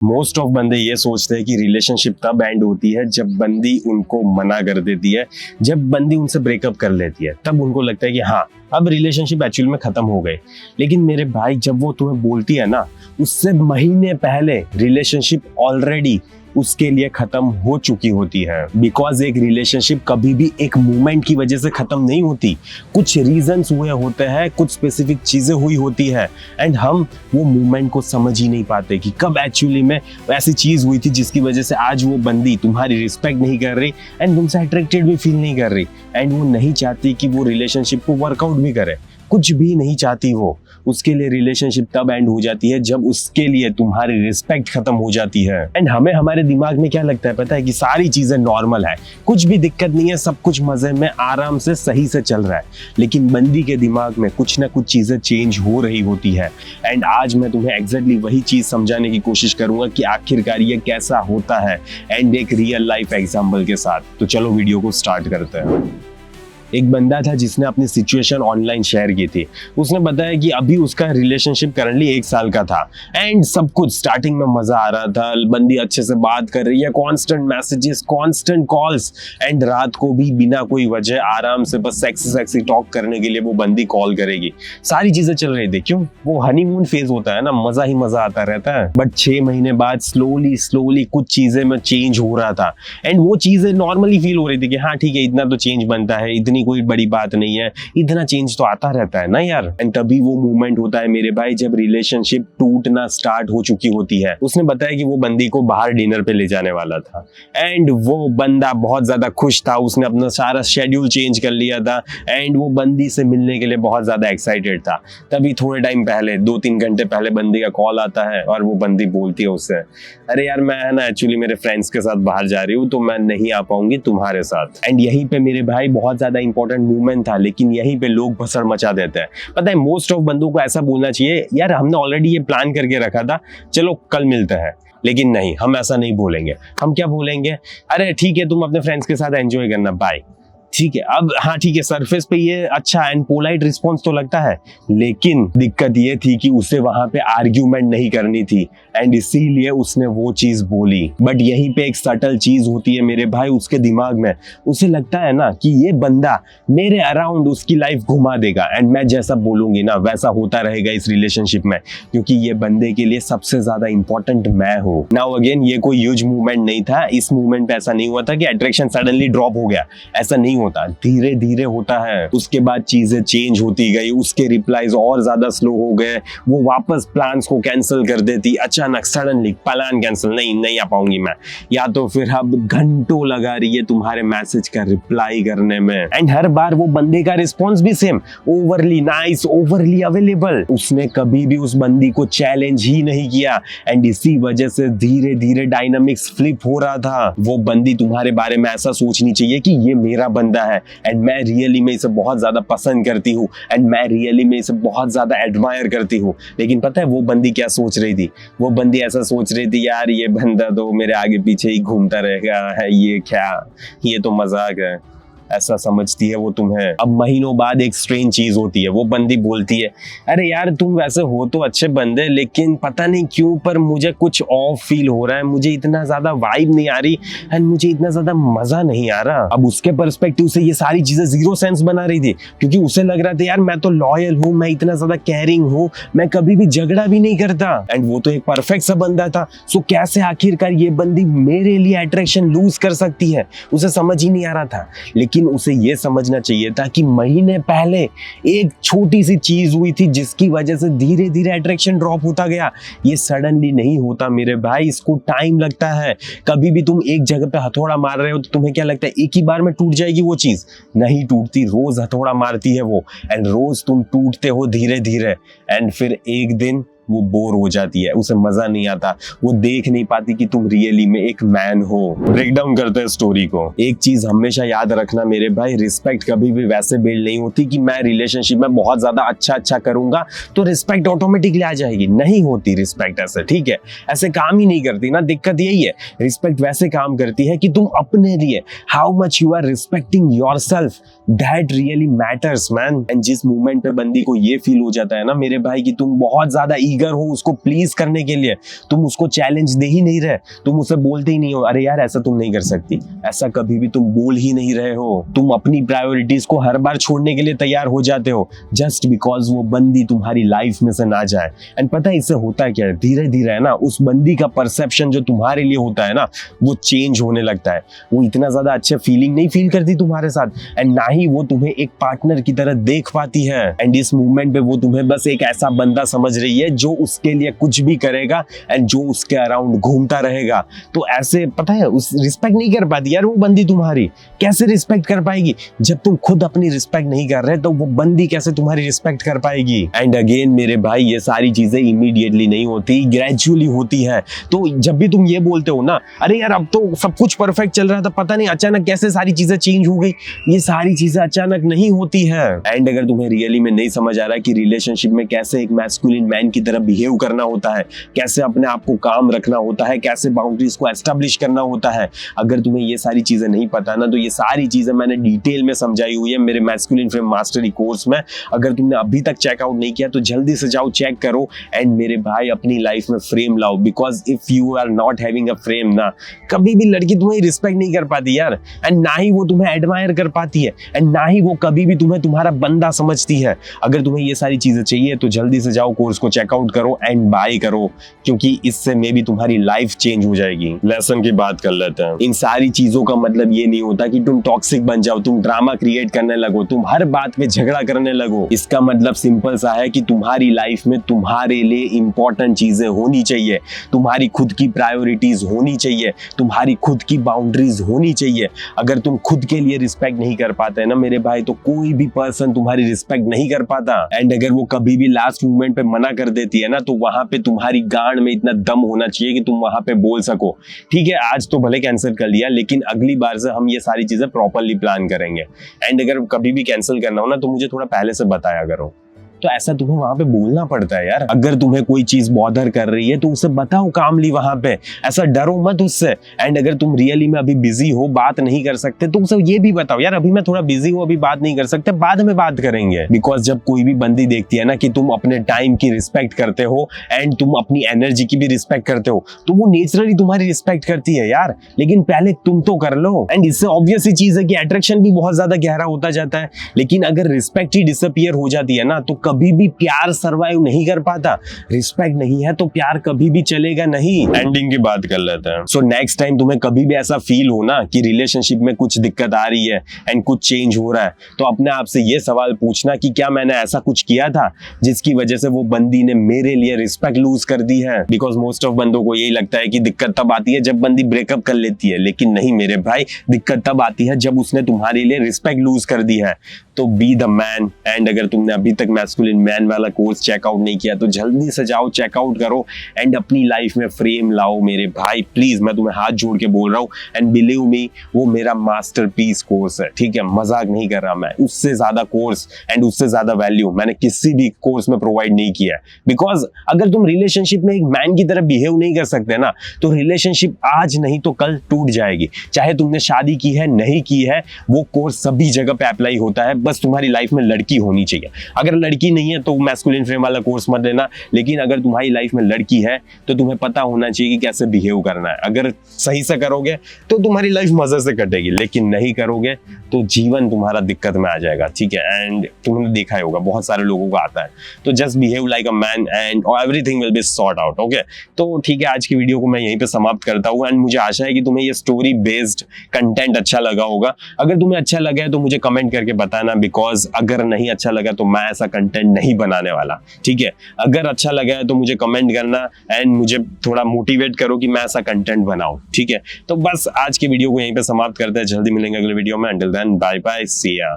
Most of बंदे ये सोचते हैं कि रिलेशनशिप तब एंड होती है जब बंदी उनको मना कर देती है, जब बंदी उनसे ब्रेकअप कर लेती है, तब उनको लगता है कि हाँ अब रिलेशनशिप एक्चुअली में खत्म हो गए। लेकिन मेरे भाई, जब वो तुम्हें बोलती है ना, उससे महीने पहले रिलेशनशिप ऑलरेडी उसके लिए खत्म हो चुकी होती है। बिकॉज एक रिलेशनशिप कभी भी एक मोमेंट की वजह से खत्म नहीं होती, कुछ रीजंस हुए होते हैं, कुछ स्पेसिफिक चीजें हुई होती है एंड हम वो मोमेंट को समझ ही नहीं पाते कि कब एक्चुअली में ऐसी चीज हुई थी जिसकी वजह से आज वो बंदी तुम्हारी रिस्पेक्ट नहीं कर रही एंड तुमसे अट्रैक्टेड भी फील नहीं कर रही एंड वो नहीं चाहती कि वो रिलेशनशिप को वर्कआउट भी करे, कुछ भी नहीं चाहती वो। उसके लिए रिलेशनशिप तब एंड हो जाती है जब उसके लिए तुम्हारी रिस्पेक्ट खत्म हो जाती है। एंड हमें हमारे दिमाग में क्या लगता है पता है, कि सारी चीजें नॉर्मल है, कुछ भी दिक्कत नहीं है, सब कुछ मजे में आराम से सही से चल रहा है। लेकिन बंदी के दिमाग में कुछ ना कुछ चीजें चेंज हो रही होती है। एंड आज मैं तुम्हें एग्जैक्टली वही चीज समझाने की कोशिश करूंगा कि आखिरकार ये कैसा होता है, एंड एक रियल लाइफ एग्जाम्पल के साथ। तो चलो वीडियो को स्टार्ट करते हैं। एक बंदा था जिसने अपनी सिचुएशन ऑनलाइन शेयर की थी। उसने बताया कि अभी उसका रिलेशनशिप करंटली 1 साल का था एंड सब कुछ स्टार्टिंग में मजा आ रहा था, बंदी अच्छे से बात कर रही है, constant messages, constant calls and रात को भी बिना कोई वजह आराम से बस सेक्सी टॉक करने के लिए वो बंदी कॉल करेगी। सारी चीजें चल रही थी, क्यों, वो हनीमून फेज होता है ना, मजा ही मजा आता रहता है। बट 6 महीने बाद स्लोली कुछ चीजें में चेंज हो रहा था एंड वो चीजें नॉर्मली फील हो रही थी कि हाँ ठीक है, इतना तो चेंज बनता है, इतनी कोई बड़ी बात नहीं है, इतना चेंज तो आता रहता है ना यार। एंड तभी वो मूवमेंट होता है मेरे भाई जब रिलेशनशिप टूटना स्टार्ट हो चुकी होती है। उसने बताया कि वो बंदी को बाहर डिनर पे ले जाने वाला था एंड वो बंदा बहुत ज्यादा खुश था, उसने अपना सारा शेड्यूल चेंज कर लिया था एंड वो बंदी से मिलने के लिए बहुत ज्यादा एक्साइटेड था। तभी थोड़े टाइम पहले, 2-3 घंटे पहले बंदी का कॉल आता है और वो बंदी बोलती है उससे, अरे यार मैं है ना एक्चुअली मेरे फ्रेंड्स के साथ बाहर जा रही हूँ तो मैं नहीं आ पाऊंगी तुम्हारे साथ। एंड यहीं पे मेरे भाई बहुत ज्यादा इंपॉर्टेंट मूवमेंट था, लेकिन यहीं पे लोग भसड़ मचा देते हैं। पता है मोस्ट ऑफ बंदों को ऐसा बोलना चाहिए, यार हमने ऑलरेडी ये प्लान करके रखा था, चलो कल मिलते हैं। लेकिन नहीं, हम ऐसा नहीं बोलेंगे। हम क्या बोलेंगे, अरे ठीक है तुम अपने फ्रेंड्स के साथ एंजॉय करना, बाय। ठीक है, अब हाँ ठीक है, सरफेस पे ये अच्छा एंड पोलाइट रिस्पॉन्स तो लगता है, लेकिन दिक्कत ये थी कि उसे वहां पे आर्ग्यूमेंट नहीं करनी थी एंड इसीलिए उसने वो चीज बोली। बट यहीं पे एक सटल चीज होती है मेरे भाई उसके दिमाग में। उसे लगता है ना कि ये बंदा मेरे अराउंड उसकी लाइफ घुमा देगा एंड मैं जैसा बोलूंगी ना वैसा होता रहेगा इस रिलेशनशिप में, क्योंकि ये बंदे के लिए सबसे ज्यादा इंपॉर्टेंट मैं हूँ। नाउ अगेन, ये कोई ह्यूज मूवमेंट नहीं था। इस मूवमेंट पे ऐसा नहीं हुआ था कि अट्रैक्शन सडनली ड्रॉप हो गया, ऐसा नहीं होता, धीरे धीरे होता है। उसके बाद चीजें चेंज होती गई, उसके रिप्लाईज और ज्यादा स्लो हो गए, वो वापस प्लान्स को कैंसिल कर देती, अचानक सडनली प्लान कैंसिल, नहीं आ पाऊंगी मैं, या तो फिर अब घंटों लगा रही है तुम्हारे मैसेज का रिप्लाई करने में। एंड हर बार वो बंदे का रिस्पॉन्स भी same, overly nice, overly available. उसने कभी भी उस बंदी को चैलेंज ही नहीं किया एंड इसी वजह से धीरे धीरे डायनामिक्स फ्लिप हो रहा था। वो बंदी तुम्हारे बारे में ऐसा सोचनी चाहिए कि ये मेरा बंदा है एंड मैं रियली में इसे बहुत ज्यादा पसंद करती हूँ एंड मैं रियली में इसे बहुत ज्यादा एडमायर करती हूँ। लेकिन पता है वो बंदी क्या सोच रही थी, वो बंदी ऐसा सोच रही थी, यार ये बंदा तो मेरे आगे पीछे ही घूमता रहेगा है, ये क्या, ये तो मजाक है, ऐसा समझती है वो तुम्हें। अब महीनों बाद एक स्ट्रेंज चीज होती है, वो बंदी बोलती है, अरे यार तुम वैसे हो तो अच्छे बंदे, लेकिन पता नहीं क्यों पर मुझे कुछ ऑफ फील हो रहा है, मुझे इतना ज्यादा वाइब नहीं आ रही एंड मुझे इतना ज्यादा मजा नहीं आ रहा। अब उसके पर्सपेक्टिव से ये सारी चीजें जीरो सेंस बना रही थी, क्योंकि उसे लग रहा था यार मैं तो लॉयल हूँ, मैं इतना ज्यादा केयरिंग हूँ, मैं कभी भी झगड़ा भी नहीं करता एंड वो तो एक परफेक्ट सा बंदा था। सो कैसे आखिरकार ये बंदी मेरे लिए अट्रैक्शन लूज कर सकती है, उसे समझ ही नहीं आ रहा था। लेकिन उसे यह समझना चाहिए था कि महीने पहले एक छोटी सी चीज हुई थी जिसकी वजह से धीरे धीरे अट्रैक्शन ड्रॉप होता गया। ये सडनली नहीं होता मेरे भाई, इसको टाइम लगता है। कभी भी तुम एक जगह पे हथौड़ा मार रहे हो तो तुम्हें क्या लगता है एक ही बार में टूट जाएगी वो चीज? नहीं टूटती, रोज हथौड़ा मारती है वो एंड रोज तुम टूटते हो धीरे धीरे एंड फिर एक दिन वो बोर हो जाती है, उसे मजा नहीं आता, वो देख नहीं पाती कि तुम रियली में एक मैन हो। ब्रेक डाउन करते हैं स्टोरी को। एक चीज हमेशा याद रखना मेरे भाई, रिस्पेक्ट कभी भी वैसे बिल्ड नहीं होती कि मैं रिलेशनशिप में बहुत ज्यादा अच्छा करूंगा तो रिस्पेक्ट ऑटोमेटिकली आ जाएगी। नहीं होती रिस्पेक्ट ऐसे, ठीक है, ऐसे काम ही नहीं करती ना। दिक्कत यही है, रिस्पेक्ट वैसे काम करती है कि तुम अपने लिए how much you are respecting yourself, that really matters man. And जिस मोमेंट पे बंदी को ये फील हो जाता है ना मेरे भाई कि तुम बहुत ज्यादा ईगर हो उसको प्लीज करने के लिए, तुम उसको चैलेंज दे ही नहीं रहे, तुम उसे बोलते ही नहीं हो अरे यार ऐसा तुम नहीं कर सकती, ऐसा कभी भी तुम बोल ही नहीं रहे हो, तुम अपनी प्रायोरिटीज को हर बार छोड़ने के लिए तैयार हो जाते हो जस्ट बिकॉज वो बंदी तुम्हारी लाइफ में से ना जाए। एंड पता है इससे होता है क्या, धीरे धीरे है ना उस बंदी का परसेप्शन जो तुम्हारे लिए होता है ना वो चेंज होने लगता है। वो इतना ज्यादा अच्छे फीलिंग नहीं फील करती तुम्हारे साथ, एंड ना ही वो तुम्हें एक पार्टनर की तरह देख पाती है। एंड इस मूवमेंट पे वो तुम्हें बस एक ऐसा बंदा समझ रही है जो उसके लिए कुछ भी करेगा एंड जो उसके अराउंड घूमता रहेगा। तो ऐसे पता है उस रिस्पेक्ट नहीं कर पाती यार वो बंदी तुम्हारी। कैसे रिस्पेक्ट कर पाएगी जब तुम खुद अपनी रिस्पेक्ट नहीं कर रहे, तो वो बंदी कैसे तुम्हारी रिस्पेक्ट कर पाएगी। एंड अगेन मेरे भाई ये सारी चीजें इमीडिएटली नहीं होती, ग्रेजुअली होती है। तो जब भी तुम ये बोलते हो ना अरे यार अब तो सब कुछ परफेक्ट चल रहा था, पता नहीं अचानक कैसे सारी चीजें चेंज हो गई, ये सारी चीजें अचानक नहीं होती है। एंड अगर तुम्हें रियली में नहीं समझ आ रहा है कि रिलेशनशिप में कैसे एक मैस्कुलिन मैन की तरह बिहेव करना होता है, कैसे अपने आप को काम रखना होता है, कैसे बाउंड्रीज को एस्टेब्लिश करना होता है, अगर तुम्हें ये सारी चीजें नहीं पता ना तो ये सारी चीजें मैंने डिटेल में समझाई हुई है मेरे मैस्कुलिन फ्रेम मास्टरी कोर्स में। अगर तुमने अभी तक चेकआउट नहीं किया तो जल्दी से जाओ चेक करो एंड मेरे भाई अपनी लाइफ में फ्रेम लाओ, because if you are not having a frame ना कभी भी लड़की तुम्हें रिस्पेक्ट नहीं कर पाती यार, एंड ना ही वो तुम्हें एडमायर कर पाती है, एंड ना ही वो कभी भी तुम्हें तुम्हारा बंदा समझती है। अगर तुम्हें ये सारी चीजें चाहिए तो जल्दी से जाओ कोर्स को चेकआउट करो एंड बाय करो, क्योंकि इससे मे भी तुम्हारी लाइफ चेंज हो जाएगी। लेसन की बात कर लेते हैं। इन सारी चीजों का मतलब ये नहीं होता कि तुम टॉक्सिक बन जाओ, तुम ड्रामा क्रिएट करने लगो, तुम हर बात पे झगड़ा करने लगो। इसका मतलब सिंपल सा है कि तुम्हारी लाइफ में तुम्हारे लिए इंपॉर्टेंट चीजें होनी चाहिए, तुम्हारी खुद की प्रायोरिटीज होनी चाहिए, तुम्हारी खुद की बाउंड्रीज होनी चाहिए। अगर तुम खुद के लिए रिस्पेक्ट नहीं कर पाते ना मेरे भाई तो कोई भी पर्सन तुम्हारी रिस्पेक्ट नहीं कर पाता। एंड अगर वो कभी भी लास्ट मोमेंट पे मना कर देती है ना तो वहां पे तुम्हारी गांड में इतना दम होना चाहिए कि तुम वहां पे बोल सको ठीक है आज तो भले कैंसिल कर लिया लेकिन अगली बार से हम ये सारी चीजें प्रॉपरली प्लान करेंगे। एंड अगर कभी भी कैंसिल करना हो ना तो मुझे थोड़ा पहले से बताया करो। तो ऐसा तुम्हें वहां पे बोलना पड़ता है यार। अगर तुम्हें कोई चीज बॉदर कर रही है तो उसे बताओ कामली वहां पे, ऐसा डरो मत उससे। एंड अगर तुम रियली में अभी बिजी हो बात नहीं कर सकते तो उसे ये भी बताओ यार अभी मैं थोड़ा बिजी हूँ अभी बात नहीं कर सकते, बाद में बात करेंगे। बिकॉज जब कोई भी बंदी देखती है ना कि तुम अपने टाइम की रिस्पेक्ट करते हो एंड तुम अपनी एनर्जी की भी रिस्पेक्ट करते हो तो वो नेचुरली तुम्हारी रिस्पेक्ट करती है यार। लेकिन पहले तुम तो कर लो। एंड इससे ऑब्वियस ही चीज है कि अट्रैक्शन भी बहुत ज्यादा गहरा होता जाता है। लेकिन अगर रिस्पेक्ट ही डिसअपीयर हो जाती है ना तो कभी भी प्यार सरवाइव नहीं कर पाता। रिस्पेक्ट नहीं है तो प्यार कभी भी चलेगा नहीं। एंडिंग की बात कर लेते हैं। सो नेक्स्ट टाइम तुम्हें कभी भी ऐसा फील हो ना कि रिलेशनशिप में कुछ दिक्कत आ रही है एंड कुछ चेंज हो रहा है तो अपने आप से ये सवाल पूछना कि क्या मैंने ऐसा कुछ किया था जिसकी वजह से वो बंदी ने मेरे लिए रिस्पेक्ट लूज कर दी है। बिकॉज मोस्ट ऑफ बंदों को यही लगता है कि दिक्कत तब आती है जब बंदी ब्रेकअप कर लेती है, लेकिन नहीं मेरे भाई, दिक्कत तब आती है जब उसने तुम्हारे लिए रिस्पेक्ट लूज कर दी है। तो बी द मैन। एंड अगर तुमने अभी तक मैस्कुलिन मैन वाला कोर्स चेकआउट नहीं किया तो जल्दी से जाओ चेकआउट करो एंड अपनी लाइफ में फ्रेम लाओ मेरे भाई। प्लीज मैं तुम्हें हाथ जोड़ के बोल रहा हूँ एंड बिलीव मी वो मेरा मास्टरपीस कोर्स है ठीक है, मजाक नहीं कर रहा मैं। उससे ज्यादा कोर्स एंड उससे ज्यादा वैल्यू मैंने किसी भी कोर्स में प्रोवाइड नहीं किया है। बिकॉज अगर तुम रिलेशनशिप में एक मैन की तरह बिहेव नहीं कर सकते ना तो रिलेशनशिप आज नहीं तो कल टूट जाएगी। चाहे तुमने शादी की है नहीं की है वो कोर्स सभी जगह पे अप्लाई होता है, बस तुम्हारी लाइफ में लड़की होनी चाहिए। अगर लड़की नहीं है तो मैस्कुलिन फ्रेम वाला कोर्स मत लेना, लेकिन अगर तुम्हारी लाइफ में लड़की है तो तुम्हें पता होना चाहिए कि कैसे बिहेव करना है। अगर सही से करोगे तो तुम्हारी लाइफ मजे से कटेगी, लेकिन नहीं करोगे तो जीवन तुम्हारा दिक्कत में आ जाएगा ठीक है। एंड तुमने देखा ही होगा बहुत सारे लोगों को आता है। तो just behave like a man and everything will be sort out okay. तो ठीक है आज की वीडियो को मैं यहीं पे समाप्त करता हूँ एंड मुझे आशा है कि तुम्हें ये स्टोरी बेस्ड कंटेंट अच्छा लगा होगा। अगर तुम्हें अच्छा लगा है तो मुझे कमेंट करके बताना, बिकॉज अगर नहीं अच्छा लगा तो मैं ऐसा कंटेंट नहीं बनाने वाला ठीक है। अगर अच्छा लगा है तो मुझे कमेंट करना एंड मुझे थोड़ा मोटिवेट करो कि मैं ऐसा कंटेंट बनाऊं ठीक है। तो बस आज की वीडियो को यहीं पे समाप्त करते हैं, जल्दी मिलेंगे अगले वीडियो में। अंटिल देन बाय बाय, सी या।